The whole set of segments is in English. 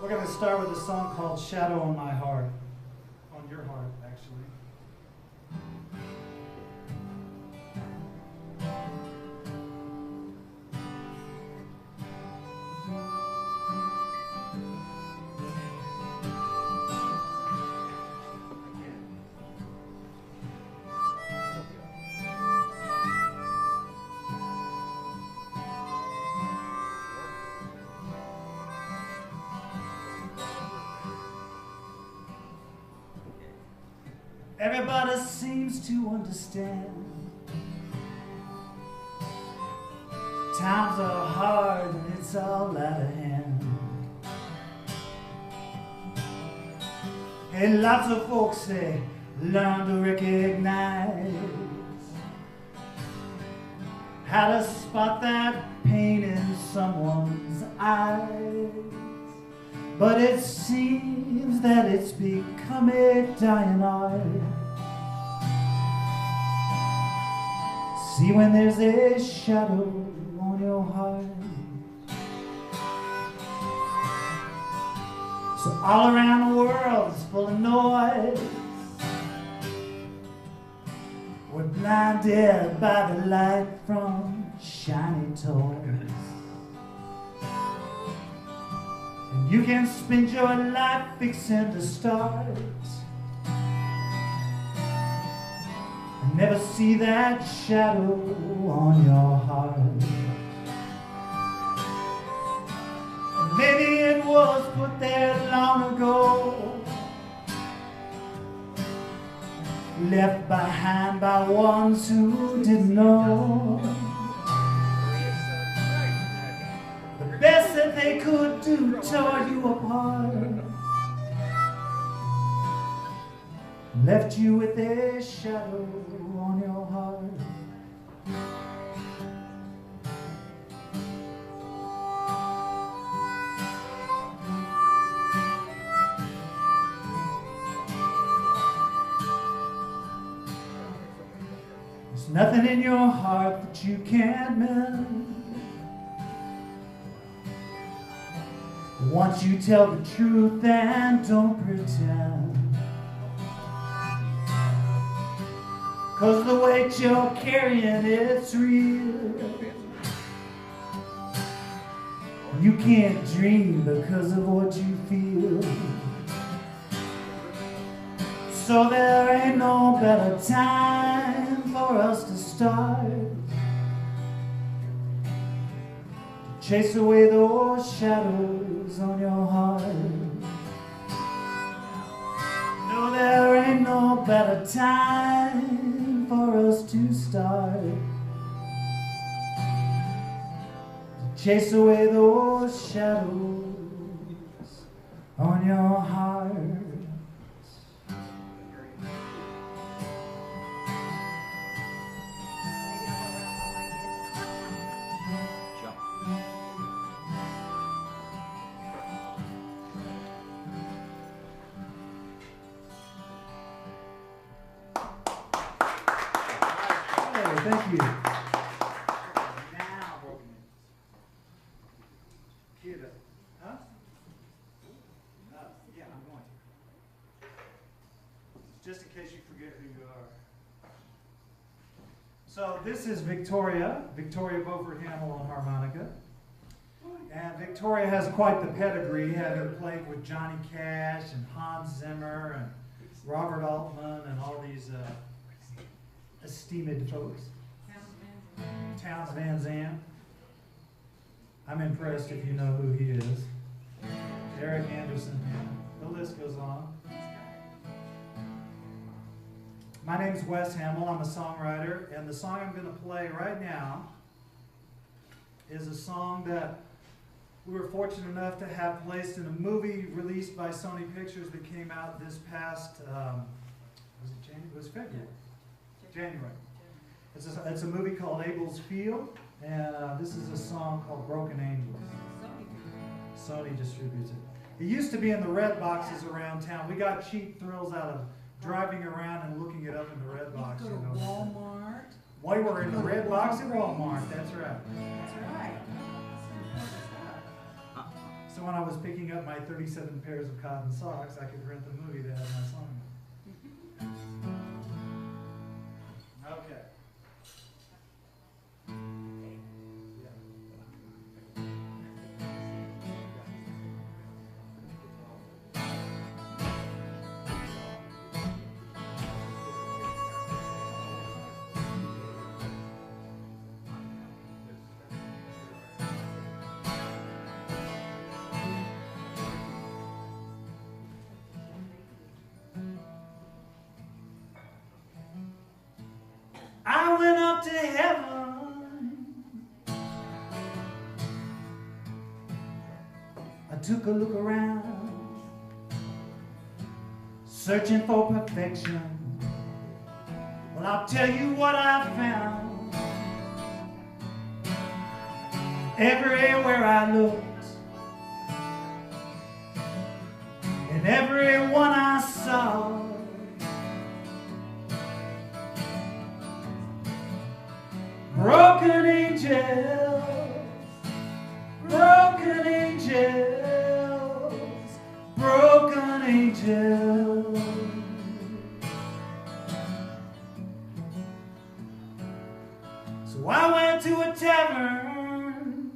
We're going to start with a song called Shadow on My Heart. On your heart, actually. Everybody seems to understand times are hard and it's all out of hand. And lots of folks, they learn to recognize how to spot that pain in someone's eyes. But it seems that it's become a dying art. See, when there's a shadow on your heart, so all around the world is full of noise. We're blinded by the light from shiny toys. And you can spend your life fixing the stars and never see that shadow on your heart. And maybe it was put there long ago, left behind by ones who didn't know the best that they could do tore you apart, left you with a shadow on your heart. There's nothing in your heart that you can't mend once you tell the truth and don't pretend. 'Cause the weight you're carrying, it's real. You can't dream because of what you feel. So there ain't no better time for us to start to chase away those shadows on your heart. No, there ain't no better time for us to start to chase away those shadows on your heart. Thank you. Now, get it. Huh? Yeah, I'm going to. Just in case you forget who you are. So this is Victoria Beaufort Hamill on harmonica. And Victoria has quite the pedigree, having played with Johnny Cash and Hans Zimmer and Robert Altman and all these esteemed folks. Townes Van Zandt. I'm impressed if you know who he is. Eric Anderson. The list goes on. My name's Wes Hamill. I'm a songwriter, and the song I'm going to play right now is a song that we were fortunate enough to have placed in a movie released by Sony Pictures that came out this past, was it January? It was February. January. It's a movie called Abel's Field, and this is a song called Broken Angels. Sony distributes it. It used to be in the red boxes around town. We got cheap thrills out of driving around and looking it up in the red box. You go to Walmart. We were in the red box at Walmart, that's right. That's right. So So when I was picking up my 37 pairs of cotton socks, I could rent the movie that had my song in it. Okay. I went up to heaven. I took a look around, searching for perfection. Well, I'll tell you what I found. Everywhere I looked, and everyone I saw, broken angels, broken angels, broken angels. So I went to a tavern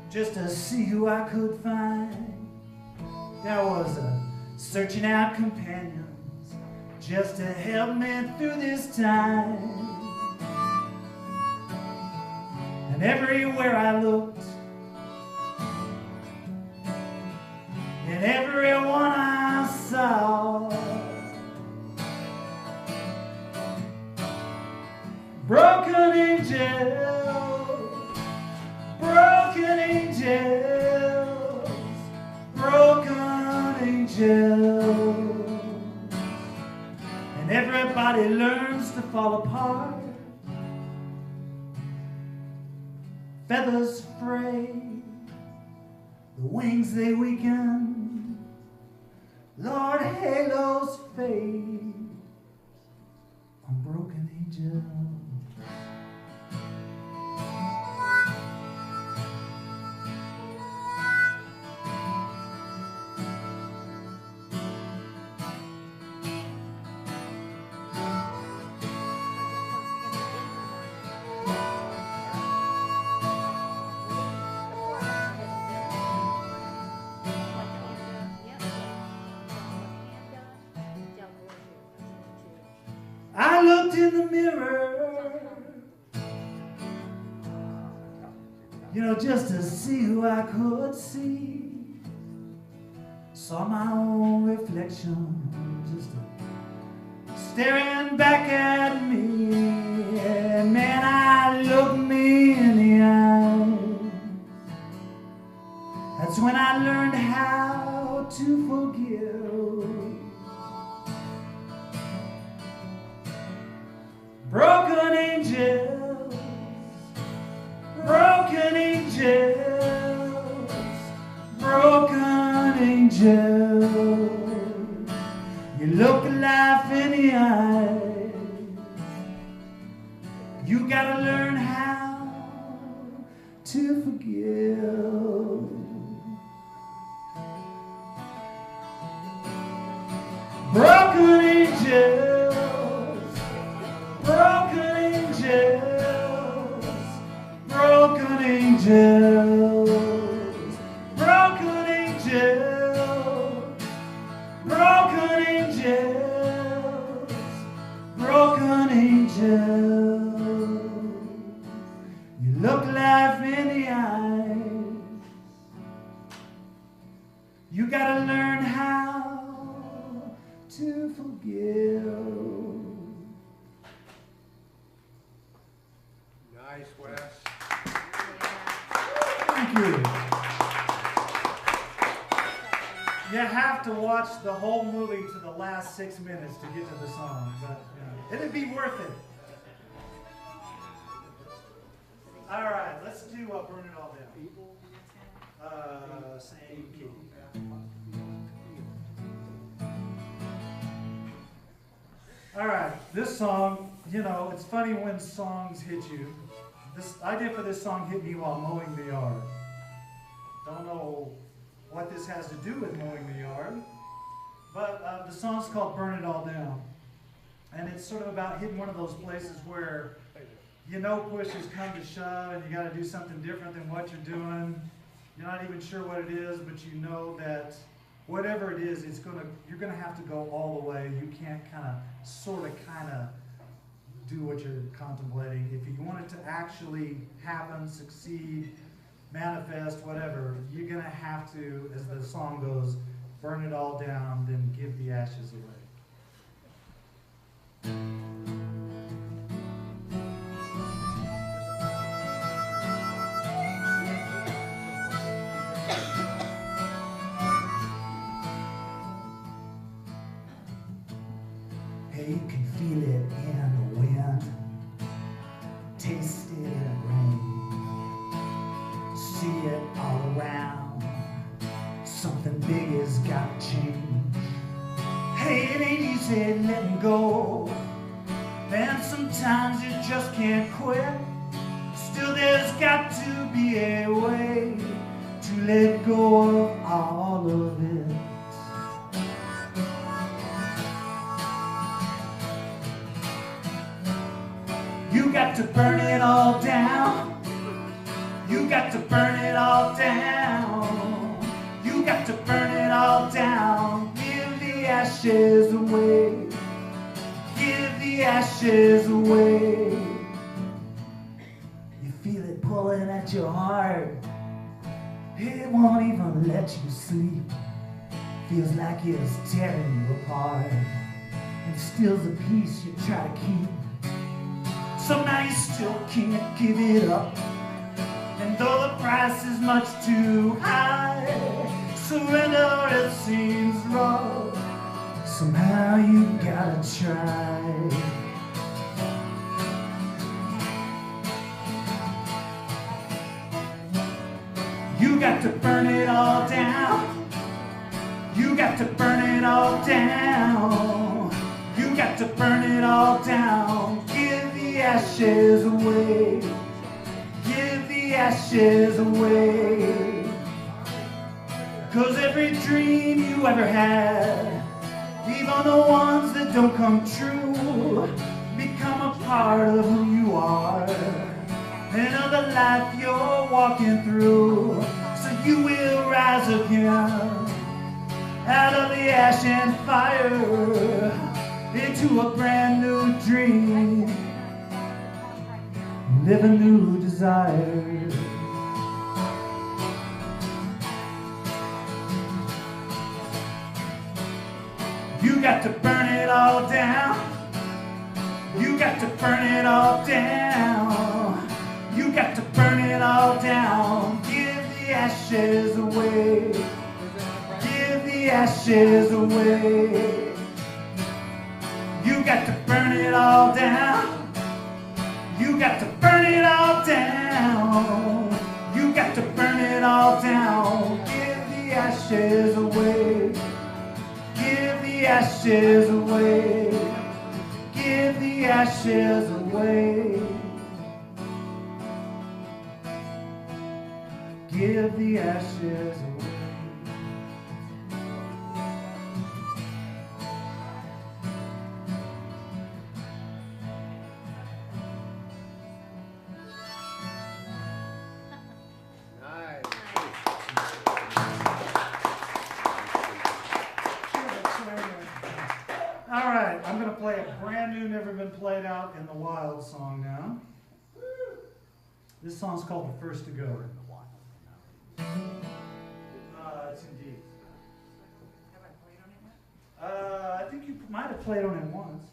just to see who I could find. There was a searching out companion just to help me through this time. And everywhere I looked, and everyone I saw, broken angels, broken angels, broken angels. And everybody learns to fall apart. Feathers fray, the wings they weaken. Lord, halos fade on broken angels. I looked in the mirror, you know, just to see who I could see. Saw my own reflection just staring back at me. And man, I looked me in the eye. That's when I learned how to forgive. Broken angels, broken angels, broken angels. You look life in the eye. You gotta learn how to forgive. Broken angels, broken angels, broken angels, broken angels, broken angels, broken angels. You look life in the eye. You gotta learn how to forgive. Nice, Wes. Thank you. You have to watch the whole movie to the last 6 minutes to get to the song, but it'd be worth it. All right, let's do Burn It All Down. Same key. All right, this song, you know, it's funny when songs hit you. This idea for this song hit me while mowing the yard. Don't know what this has to do with mowing the yard, but the song's called Burn It All Down. And it's sort of about hitting one of those places where you know push has come to shove and you got to do something different than what you're doing. You're not even sure what it is, but you know that whatever it is, you're gonna have to go all the way. You can't kind of do what you're contemplating. If you want it to actually happen, succeed, manifest, whatever, you're gonna have to, as the song goes, burn it all down, then give the ashes away. Hey, you can feel it in the wind, taste it in the rain, see it all around. Something big has got to change. Hey, it ain't easy letting go, and sometimes you just can't quit. Still, there's got to be a way to let go of all of it. You got to burn it all down. You got to burn it all down. You got to burn it all down. Give the ashes away. Give the ashes away. You feel it pulling at your heart. It won't even let you sleep. Feels like it's tearing you apart. It steals a piece you try to keep. Somehow you still can't give it up. And though the price is much too high, surrender it seems wrong. Somehow you gotta try. You got to burn it all down. You got to burn it all down. You got to burn it all down. Give the ashes away. Give the ashes away. 'Cause every dream you ever had, even the ones that don't come true, become a part of who you are and of the life you're walking through. So you will rise again out of the ash and fire into a brand new dream. Live a new desire. You got to burn it all down. You got to burn it all down. You got to burn it all down. Give the ashes away. Give the ashes away. You got to burn it all down. You got to burn it all down. You got to burn it all down. Give the ashes away. Give the ashes away. Give the ashes away. Give the ashes away. All right, I'm going to play a brand new, never been played out in the wild song now. This song's called The First to Go. It's indeed. Have I played on it yet? I think you might have played on it once.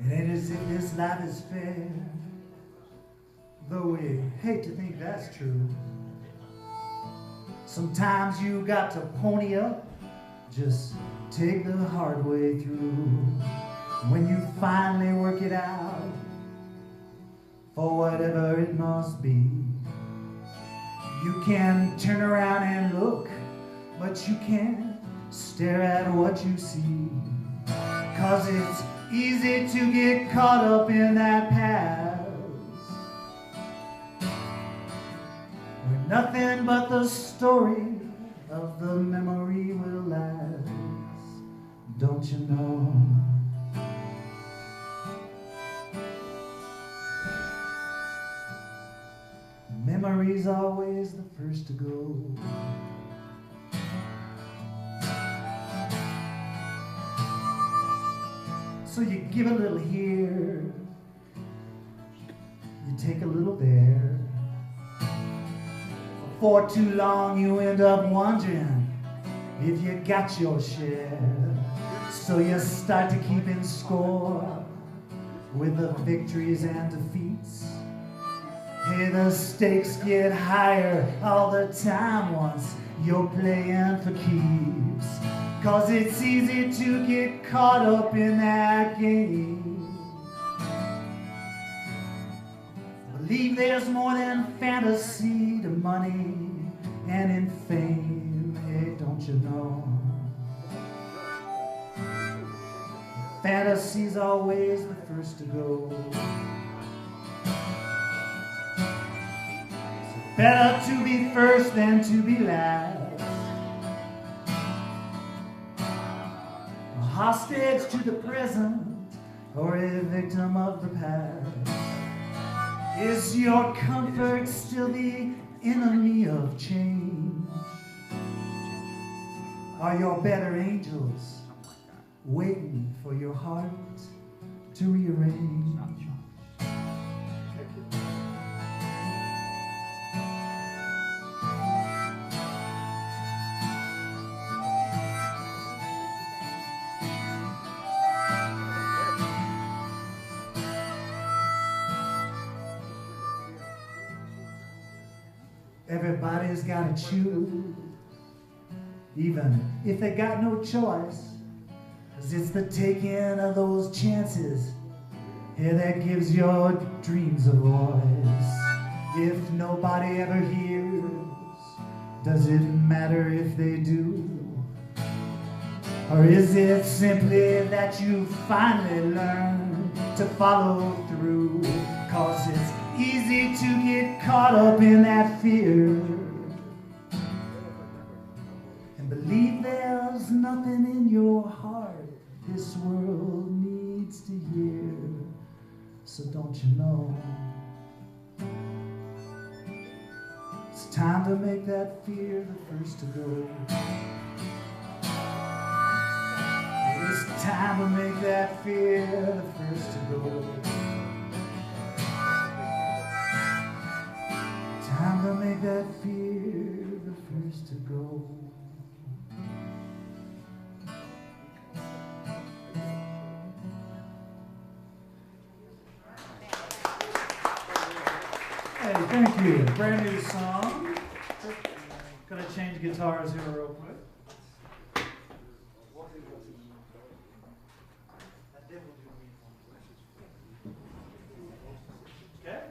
It ain't as if this life is fair, though we hate to think that's true. Sometimes you got to pony up Just take the hard way through. When you finally work it out, for whatever it must be, you can turn around and look, but you can't stare at what you see. 'Cause it's easy to get caught up in that past, where nothing but the story of the memory will last. Don't you know? Memory's always the first to go. So you give a little here, you take a little there. For too long you end up wondering if you got your share. So you start to keep in score with the victories and defeats. Hey, the stakes get higher all the time once you're playing for keeps. 'Cause it's easy to get caught up in that game. Believe there's more than fantasy to money and in fame. Hey, don't you know? Fantasy's always the first to go. Better to be first than to be last. A hostage to the present or a victim of the past. Is your comfort still the enemy of change? Are your better angels waiting for your heart to rearrange? Everybody's gotta choose, even if they got no choice. 'Cause it's the taking of those chances, yeah, that gives your dreams a voice. If nobody ever hears, does it matter if they do? Or is it simply that you finally learn to follow through? 'Cause it's easy to get caught up in that fear and believe there's nothing in your heart this world needs to hear. So don't you know, it's time to make that fear the first to go. It's time to make that fear the first to go. Time to make that fear the first to go. Hey, thank you. Brand new song. Gonna change guitars here real quick. Okay.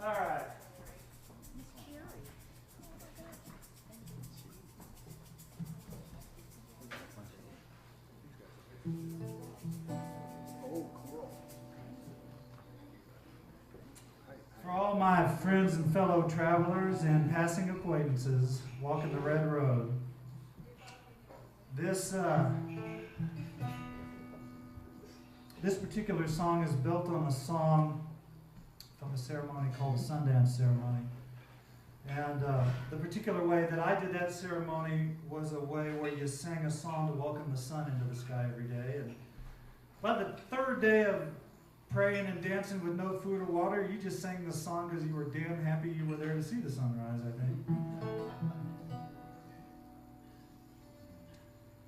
All right. For all my friends and fellow travelers and passing acquaintances walking the red road, this particular song is built on a song from a ceremony called the Sundance Ceremony. And the particular way that I did that ceremony was a way where you sang a song to welcome the sun into the sky every day. And by the third day of praying and dancing with no food or water, you just sang the song because you were damn happy you were there to see the sunrise, I think.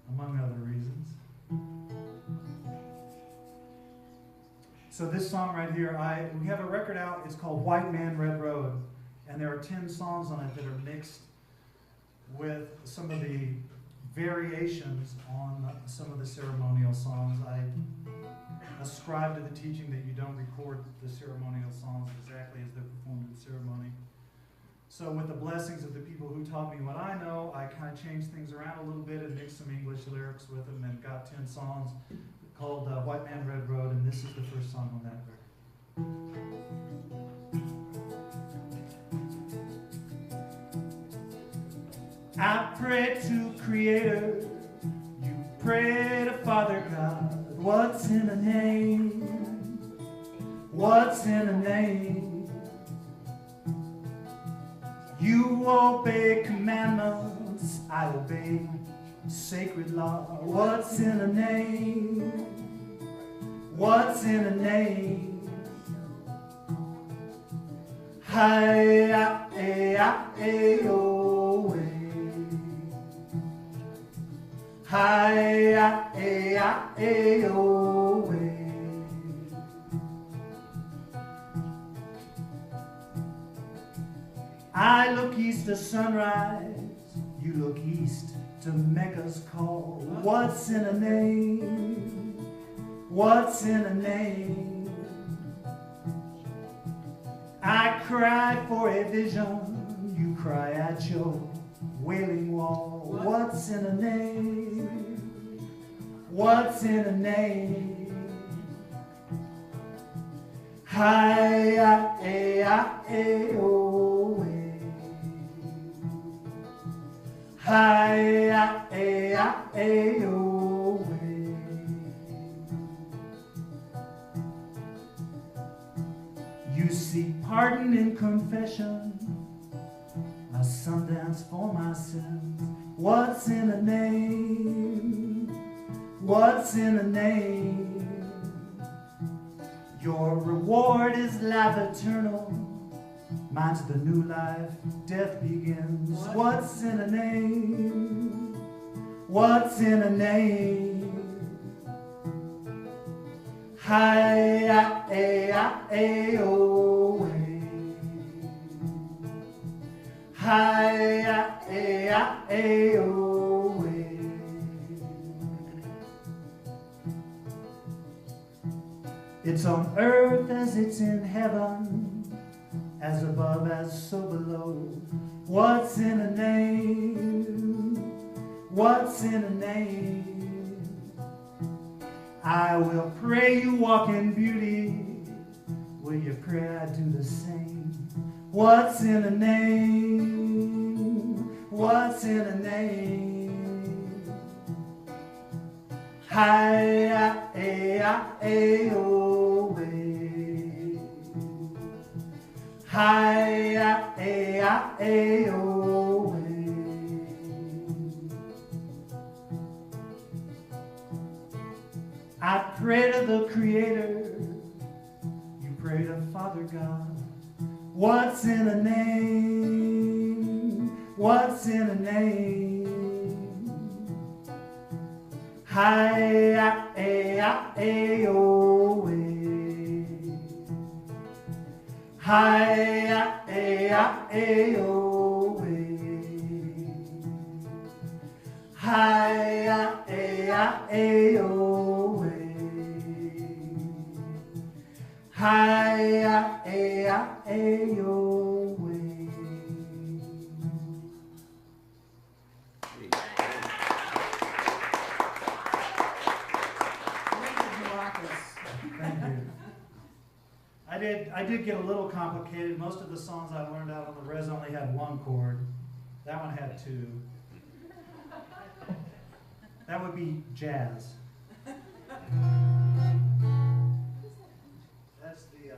Among other reasons. So this song right here, we have a record out. It's called White Man, Red Road. And there are 10 songs on it that are mixed with some of the variations on some of the ceremonial songs. I ascribe to the teaching that you don't record the ceremonial songs exactly as they're performed in the ceremony. So with the blessings of the people who taught me what I know, I kind of changed things around a little bit and mixed some English lyrics with them and got 10 songs called White Man, Red Road, and this is the first song on that record. I pray to Creator, you pray to Father God. What's in a name? What's in a name? You obey commandments, I obey sacred law. What's in a name? What's in a name? Hi-ya-eh-ya-eh-oh-eh. Hi-ya-eh-ya-eh-oh-eh. I look east to sunrise, you look east to Mecca's call. What's in a name? What's in a name? I cry for a vision, you cry at your wailing wall. What's in a name? What's in a name? Hi-ya-eh-ya-eh-oh-eh. Hi-ya-eh-ya-eh-oh-eh. You seek pardon in confession, a Sundance for my sins. What's in a name? What's in a name? Your reward is life eternal. Mine's the new life, death begins. What's in a name? What's in a name? Hi-ya-eh-ya-eh-oh-eh. Hi-ya-eh-ya-eh-oh-eh. It's on earth as it's in heaven, as above as so below. What's in a name? What's in a name? I will pray you walk in beauty. Will you pray I do the same? What's in a name? What's in a name? Hi-ya-eh-ya-eh-oh-eh. Hi-ya-eh-ya-eh-oh-eh. I pray to the Creator, you pray to Father God. What's in a name? What's in a name? Hi-ya-eh-ya-eh-oh-eh. Hi-ya-eh-ya-eh-oh-eh. Hi-ya-eh-ya-eh-oh-eh. Hi-ya-eh-ya-eh-oh-eh. Thank you. I did get a little complicated. Most of the songs I learned out on the res only had one chord. That one had two. That would be jazz. That's the yeah,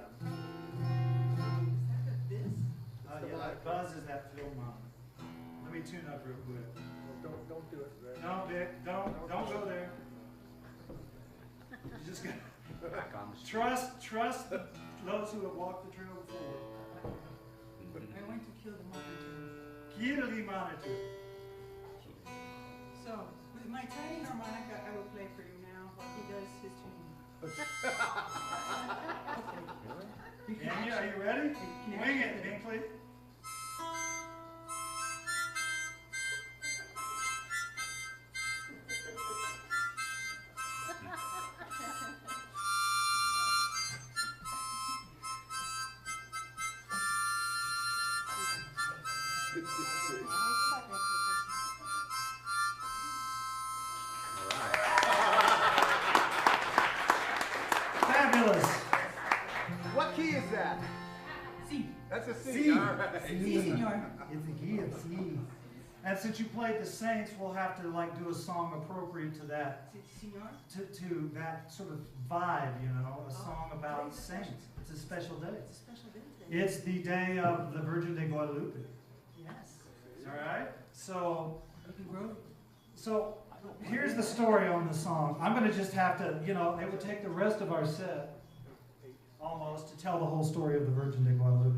that buzz is that fill mom. Let me tune up real quick. Don't do it, Greg. No, Dick, don't go there. You just got trust those who have walked the trail before. I went to kill the monitor. Kill the monitor. So, with my tiny harmonica, I will play for you now while he does his tuning. Ready? Wing it, Binkley. Fabulous. What key is that? C. That's a C. C. All right. C, senor. It's a key of C. And since you played the Saints, we'll have to like do a song appropriate to that, Senor? to that sort of vibe, you know, a song about saints. It's a special day. It's a special day today. It's the day of the Virgin de Guadalupe. Yes. All right. So You can grow. here's the story on the song. I'm going to just have to, you know, it would take the rest of our set almost to tell the whole story of the Virgin de Guadalupe.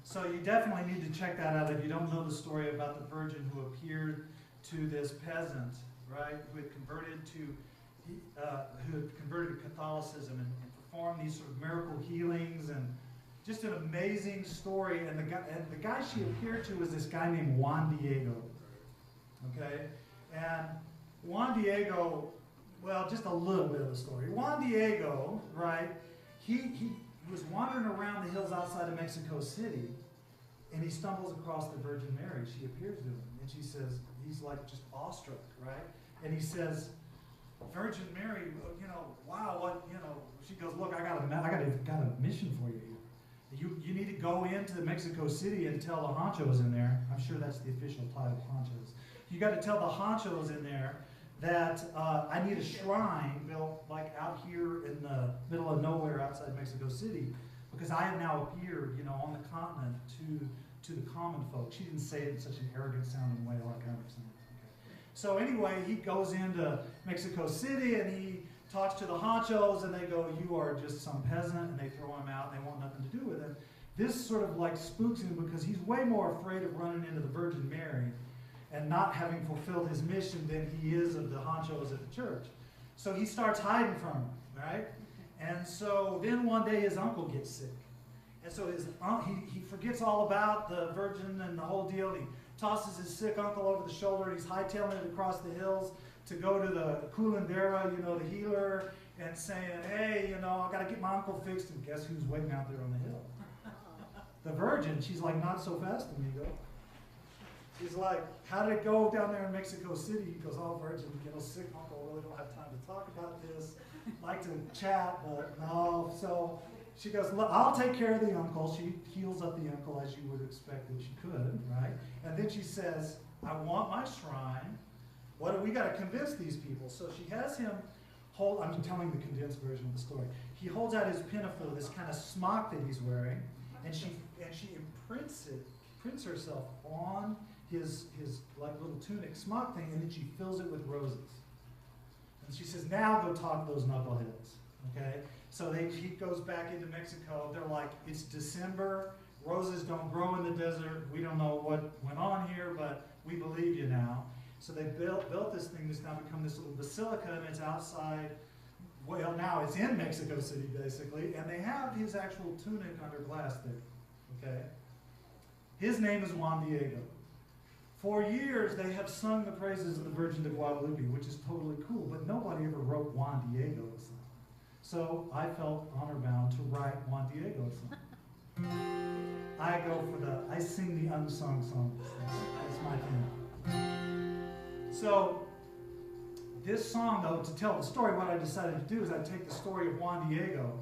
So you definitely need to check that out if you don't know the story about the Virgin who appeared to this peasant, right, who had converted to Catholicism and performed these sort of miracle healings, and just an amazing story. And the guy she appeared to was this guy named Juan Diego. Okay, and Juan Diego, well, just a little bit of the story. Juan Diego, right? He was wandering around the hills outside of Mexico City, and he stumbles across the Virgin Mary. She appears to him, and she says, he's like just awestruck, right? And he says, Virgin Mary, you know, wow, what, you know, she goes, look, I got a mission for you here. You need to go into Mexico City and tell the honchos in there, I'm sure that's the official title, honchos. You got to tell the honchos in there that I need a shrine built like out here in the middle of nowhere outside Mexico City, because I have now appeared, you know, on the continent to the common folk. She didn't say it in such an arrogant sounding way like I understand. Okay. So anyway, he goes into Mexico City and he talks to the honchos, and they go, you are just some peasant, and they throw him out, and they want nothing to do with him. This sort of like spooks him because he's way more afraid of running into the Virgin Mary and not having fulfilled his mission than he is of the honchos at the church. So he starts hiding from him, right? And so then one day his uncle gets sick. And so he forgets all about the Virgin and the whole deal. He tosses his sick uncle over the shoulder, and he's hightailing it across the hills to go to the curandera, you know, the healer, and saying, hey, you know, I got to get my uncle fixed. And guess who's waiting out there on the hill? The Virgin. She's like, not so fast, amigo. He's like, how did it go down there in Mexico City? He goes, oh, Virgin, you know, sick uncle, really don't have time to talk about this. Like to chat, but no. So she goes, look, I'll take care of the uncle. She heals up the uncle as you would expect that she could, right? And then she says, I want my shrine. What do we got to convince these people? So she has him hold, I'm telling the condensed version of the story. He holds out his pinafore, this kind of smock that he's wearing, and she prints herself on his like little tunic smock thing, and then she fills it with roses. And she says, now go talk to those knuckleheads. Okay? So he goes back into Mexico. They're like, it's December, roses don't grow in the desert, we don't know what went on here, but we believe you now. So they built this thing that's now become this little basilica, and it's outside, well, now it's in Mexico City, basically, and they have his actual tunic under glass there, okay? His name is Juan Diego. For years, they have sung the praises of the Virgin de Guadalupe, which is totally cool, but nobody ever wrote Juan Diego a song. So I felt honor-bound to write Juan Diego a song. I sing the unsung songs. That's my thing. So this song, though, to tell the story, what I decided to do is I'd take the story of Juan Diego,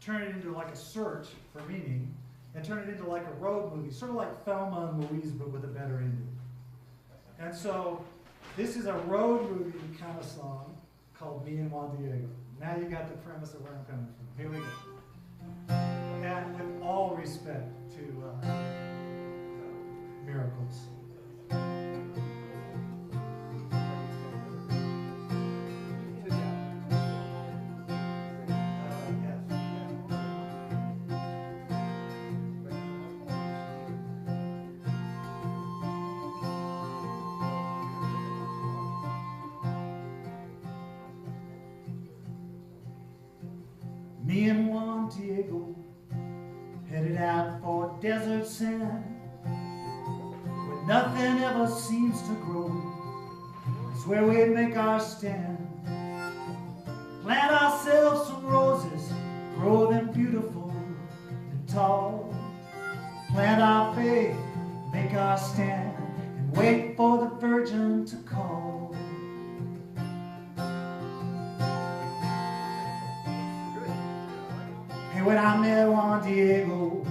turn it into like a search for meaning, and turn it into like a road movie, sort of like Thelma and Louise, but with a better ending. And so this is a road movie kind of song called Me and Juan Diego. Now you got the premise of where I'm coming from. Here we go. And with all respect to miracles. Me and Juan Diego headed desert sand, where nothing ever seems to grow. It's where we make our stand. Plant ourselves some roses, grow them beautiful and tall. Plant our faith, make our stand, and wait for the Virgin to call. Hey, when I met Juan Diego,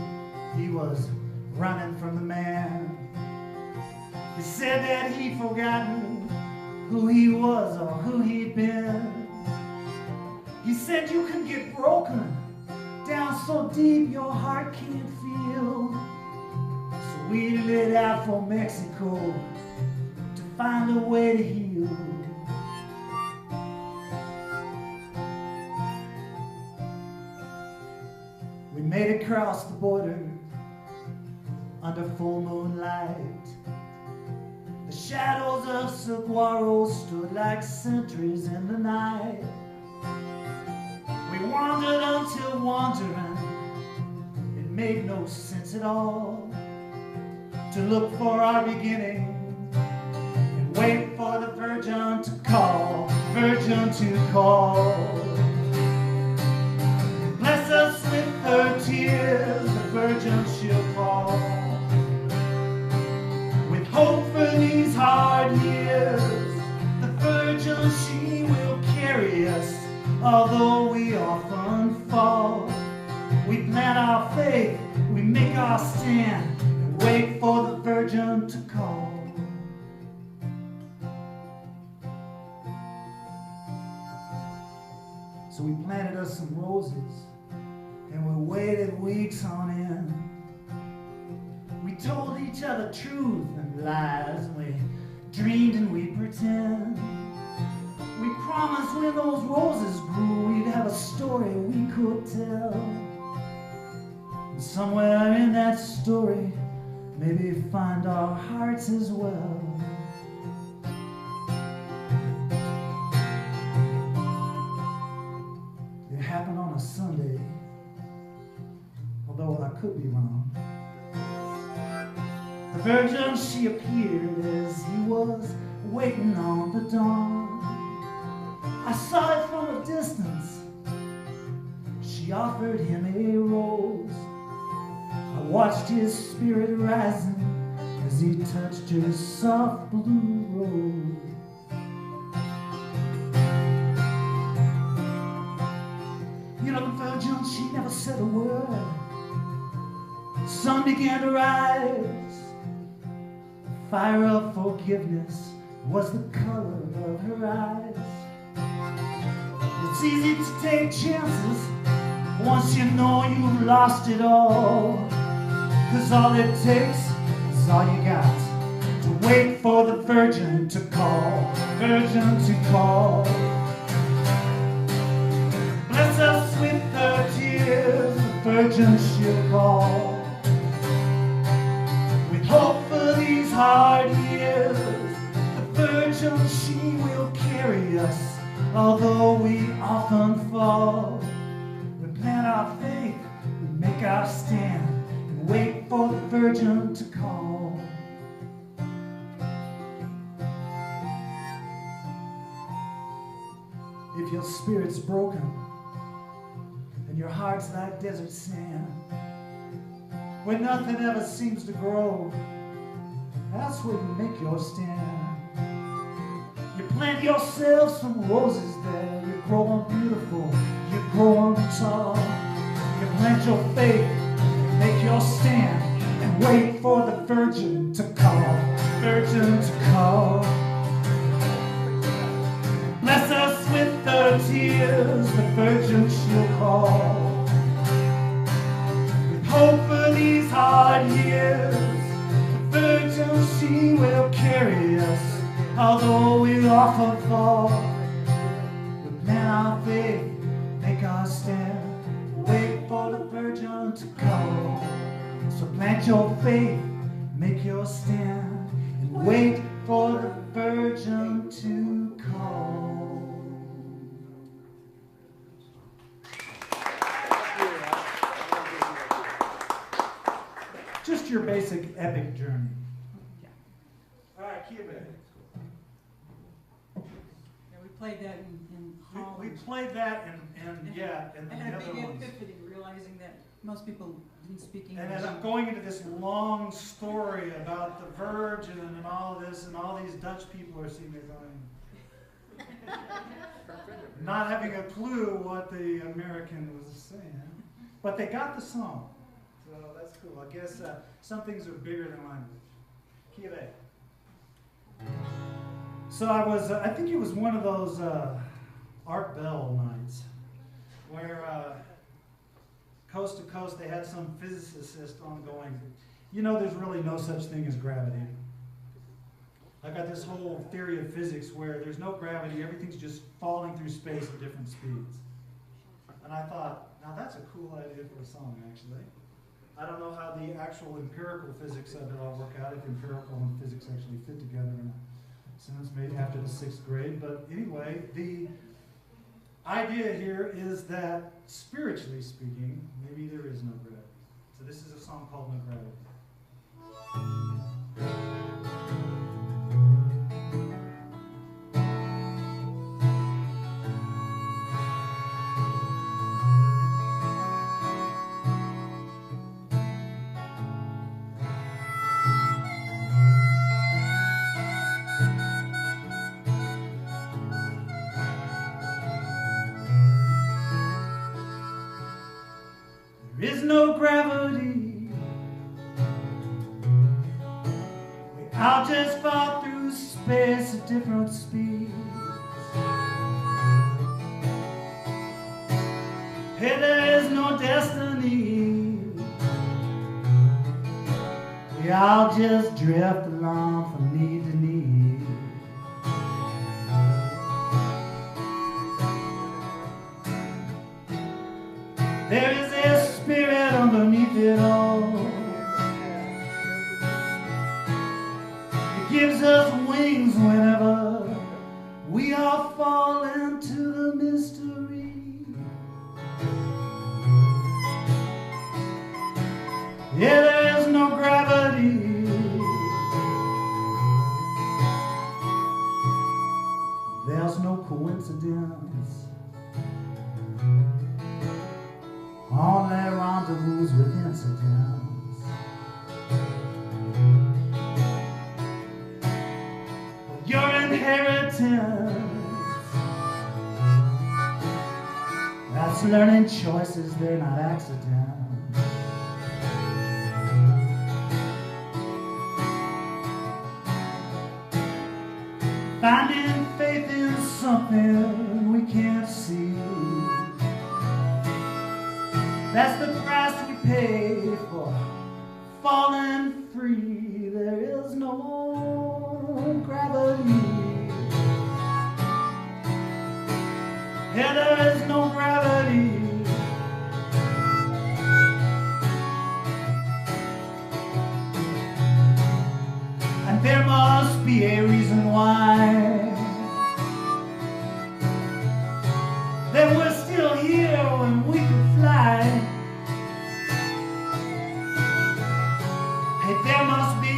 he was running from the man. He said that he'd forgotten who he was or who he'd been. He said you can get broken down so deep your heart can't feel. So we lit out for Mexico to find a way to heal. We made it across the border under full moonlight. The shadows of saguaro stood like sentries in the night. We wandered until wandering, it made no sense at all to look for our beginning and wait for the Virgin to call, Virgin to call. Bless us with her tears, the Virgin she'll fall. With hope for these hard years, the Virgin she will carry us. Although we often fall, we plant our faith, we make our stand, and wait for the Virgin to call. So we planted us some roses, and we waited weeks on end. We told each other truth and lies, and we dreamed and we pretend. We promised when those roses grew, we'd have a story we could tell. And somewhere in that story, maybe find our hearts as well. It happened on a Sunday, although I could be wrong. The Virgin, she appeared as he was waiting on the dawn. I saw it from a distance. She offered him a rose. I watched his spirit rising as he touched her soft blue robe. You know, the Virgin, she never said a word. The sun began to rise. The fire of forgiveness was the color of her eyes. It's easy to take chances once you know you've lost it all. 'Cause all it takes is all you got to wait for the Virgin to call, Virgin to call. Bless us with her tears, the Virgin she'll call. With hope for these hard years, the Virgin she will carry us. Although we often fall, we plant our faith, we make our stand, and wait for the Virgin to call. If your spirit's broken and your heart's like desert sand, where nothing ever seems to grow, that's where you make your stand. You plant yourself some roses there, you grow them beautiful, you grow them tall. You plant your faith, you make your stand, and wait for the Virgin to call, Virgin to call. Bless us with her tears, the Virgin she'll call. With hope for these hard years, the Virgin she will carry us. Although we often fall, we plant our faith, make our stand, wait for the Virgin to call. So plant your faith, make your stand, and wait for the Virgin to call. just your basic epic journey. Yeah. All right, key of A. Yeah, we played that in Holland. We played that and yeah, and I the had a other big ones. epiphany realizing that most people didn't speak English. And as I'm going into this long story about the Virgin and all of this, and all these Dutch people are seeing me going, not having a clue what the American was saying, but they got the song, so that's cool. I guess some things are bigger than language. Key of A. So I think it was one of those Art Bell nights where coast to coast they had some physicist on going, you know, there's really no such thing as gravity. I got this whole theory of physics where there's no gravity, everything's just falling through space at different speeds. And I thought, now that's a cool idea for a song, actually. I don't know how the actual empirical physics of it all work out, if empirical and physics actually fit together in a sense, maybe after the 6th grade. But anyway, the idea here is that, spiritually speaking, maybe there is no gravity. So this is a song called No Gravity. There is no gravity. I'll just fall through space at different speeds. Hey, there is no destiny. We all just drift along from need to need. There is a spirit underneath it all. It gives us wings whenever we all fall into the mystery. Yeah, there is no gravity. There's no coincidence. Only rendezvous with incidents. Your inheritance, that's learning choices, they're not accidents. Finding faith in something we can't see, that's the price we pay for falling free. There is no gravity. Yeah, there is no gravity. And there must be a reason why that we're still here when we can fly. Hey, there must be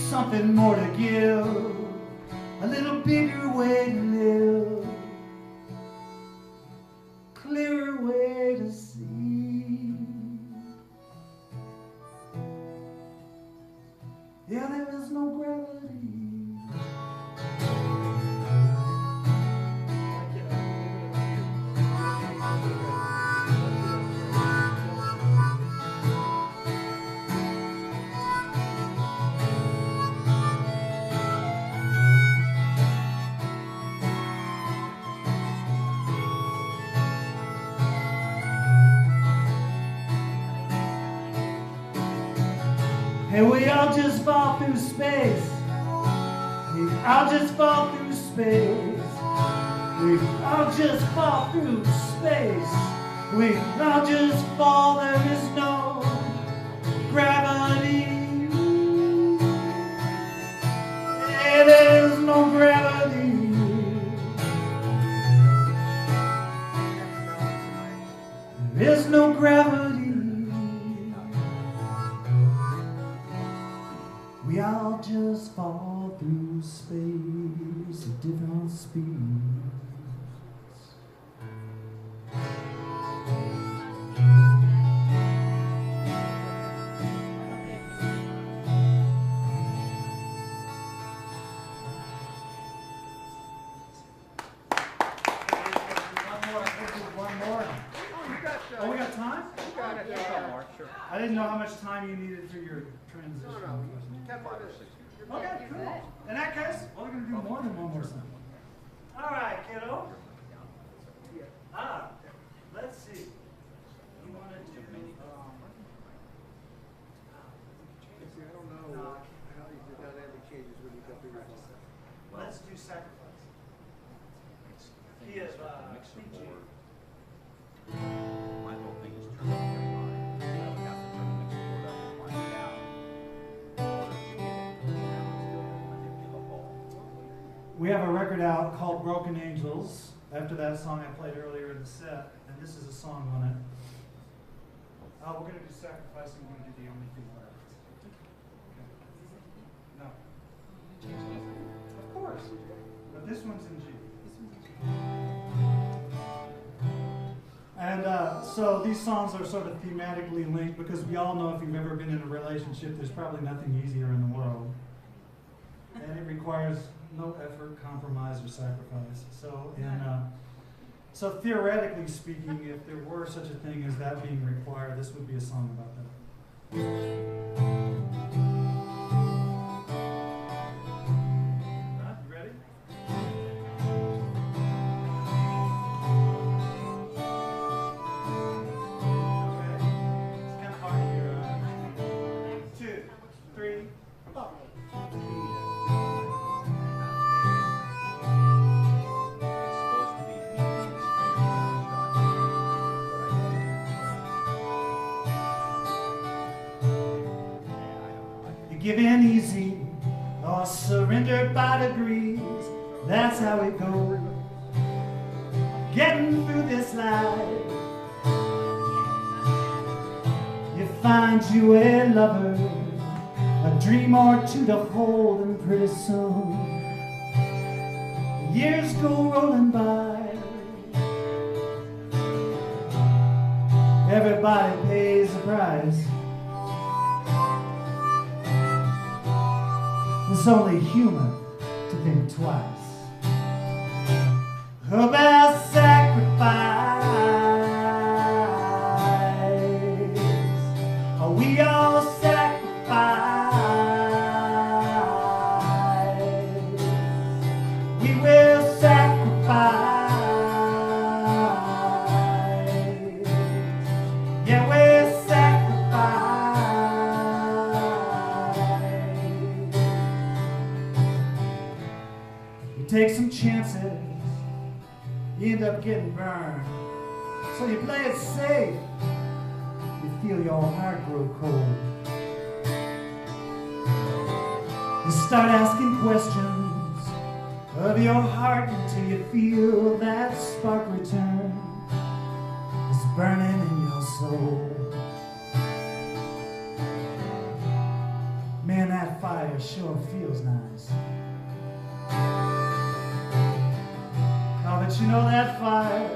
something more to give, a little bigger way to live, clearer way to see. Yeah, there is no gravity. Hey, we all just fall through space. We all just fall through space. We all just fall through space. We all just fall, there is no gravity. Hey, there is no gravity. There is no gravity. I didn't know how much time you needed for your transition. No, 10 minutes. Okay, cool. In that case, we're going to do more than one more song. All right, kiddo. Let's see. You want to do? See, I don't know how the dynamic changes when you got bigger voice. Let's do Sacrifice. He is PG. My whole thing is turn up every line. You have to turn the mixer board up and wind it down in order to get it the ball. We have a record out called Broken Angels, after that song I played earlier in the set, and this is a song on it. We're going to do Sacrifice, and we're going to do The Only Thing Left. Okay. No. Of course. But this one's in G. And so these songs are sort of thematically linked because we all know if you've ever been in a relationship, there's probably nothing easier in the world. And it requires no effort, compromise, or sacrifice. So theoretically speaking, if there were such a thing as that being required, this would be a song about that. You ready? Okay. It's kind of hard to hear. 2, 3, 4. Give in easy or surrender by degrees. That's how it goes. Getting through this life, you find you a lover, a dream or two to hold, and pretty soon years go rolling by. Everybody pays the price. It's only human to think twice about sacrifice. We all sacrifice. We will sacrifice. Yeah, we'll sacrifice. Take some chances, you end up getting burned. So you play it safe, you feel your heart grow cold. You start asking questions of your heart until you feel that spark return. It's burning in your soul. Man, that fire sure feels nice. But you know that fire,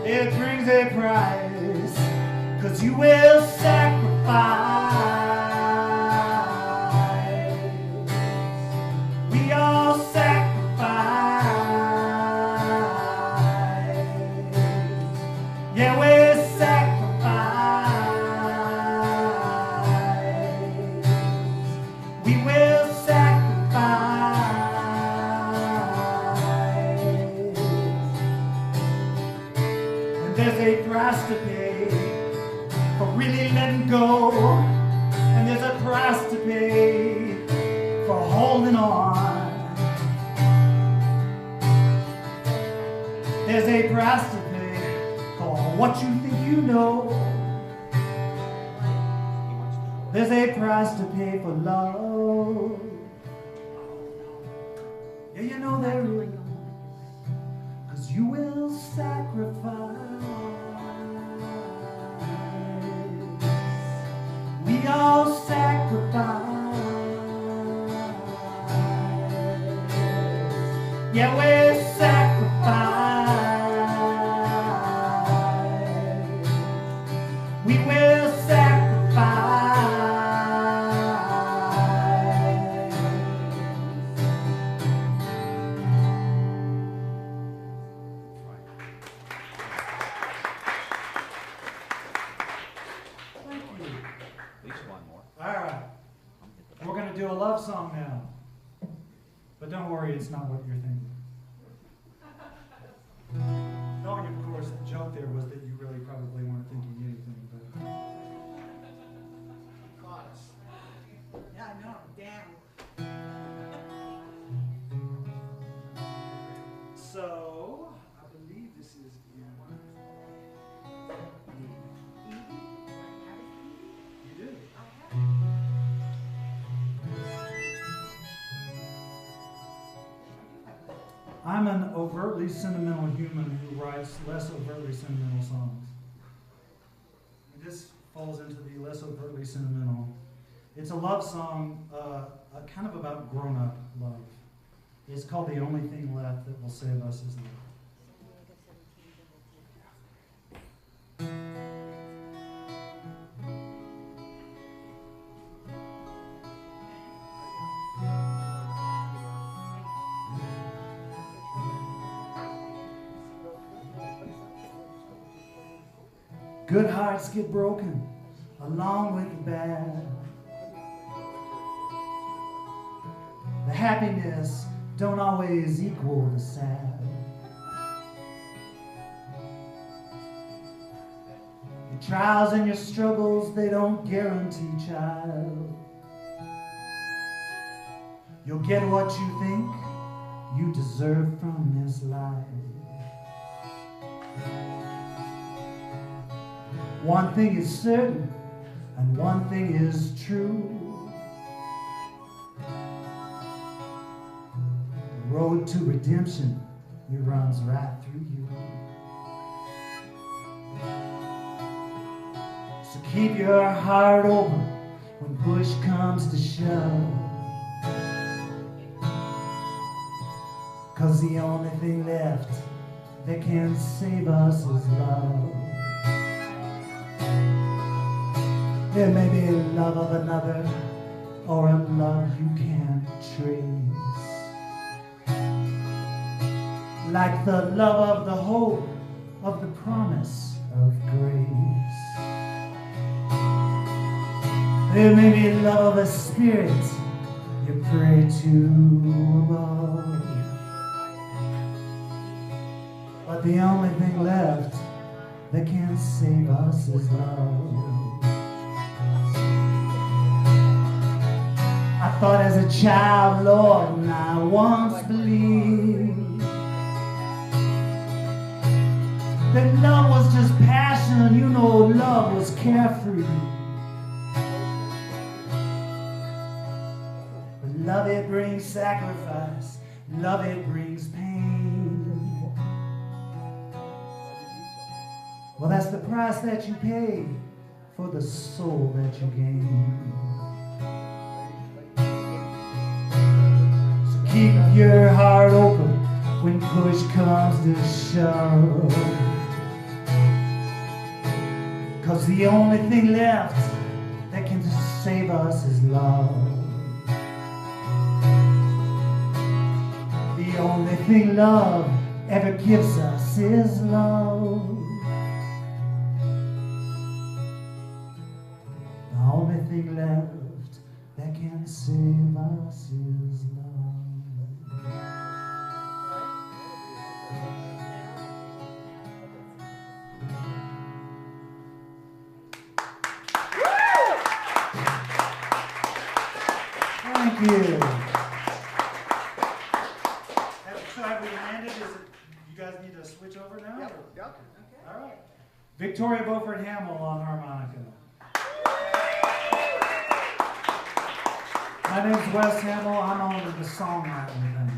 it brings a price, 'cause you will sacrifice. We all sacrifice. Yeah, we sacrifice. We will sacrifice. There's a price to pay for really letting go, and there's a price to pay for holding on. There's a price to pay for what you think you know. There's a price to pay for love. Yeah, you know there is. 'Cause you will sacrifice. We all sacrifice. Yeah, we sacrifice. We will sacrifice. Thank you. a love song now. But don't worry, it's not what you're thinking. Knowing, of course, the joke there was that you really probably weren't thinking anything. But Yeah, I know, damn. so, I believe this is in You do. I'm an overtly sentimental human who writes less overtly sentimental songs. And this falls into the less overtly sentimental. It's a love song, kind of about grown-up love. It's called The Only Thing Left That Will Save Us Is Love. Good hearts get broken along with the bad. The happiness don't always equal the sad. Your trials and your struggles, they don't guarantee, child. You'll get what you think you deserve from this life. One thing is certain, and one thing is true. The road to redemption, it runs right through you. So keep your heart open when push comes to shove. 'Cause the only thing left that can save us is love. There may be love of another, or a love you can't trace. Like the love of the hope of the promise of grace. There may be love of a spirit you pray to above. But the only thing left that can save us is love. I thought as a child, Lord, and I once believed that love was just passion, you know, love was carefree. But love, it brings sacrifice, love, it brings pain. Well, that's the price that you pay for the soul that you gain. Keep your heart open when push comes to shove. 'Cause the only thing left that can save us is love. The only thing love ever gives us is love. The only thing left that can save us is love. Thank you. So have we landed? Is it, you guys need to switch over now? Yep, or? yep. All right. Victoria Beaufort Hamill on harmonica. My name's Wes Hamill. I'm on the songwriting thing.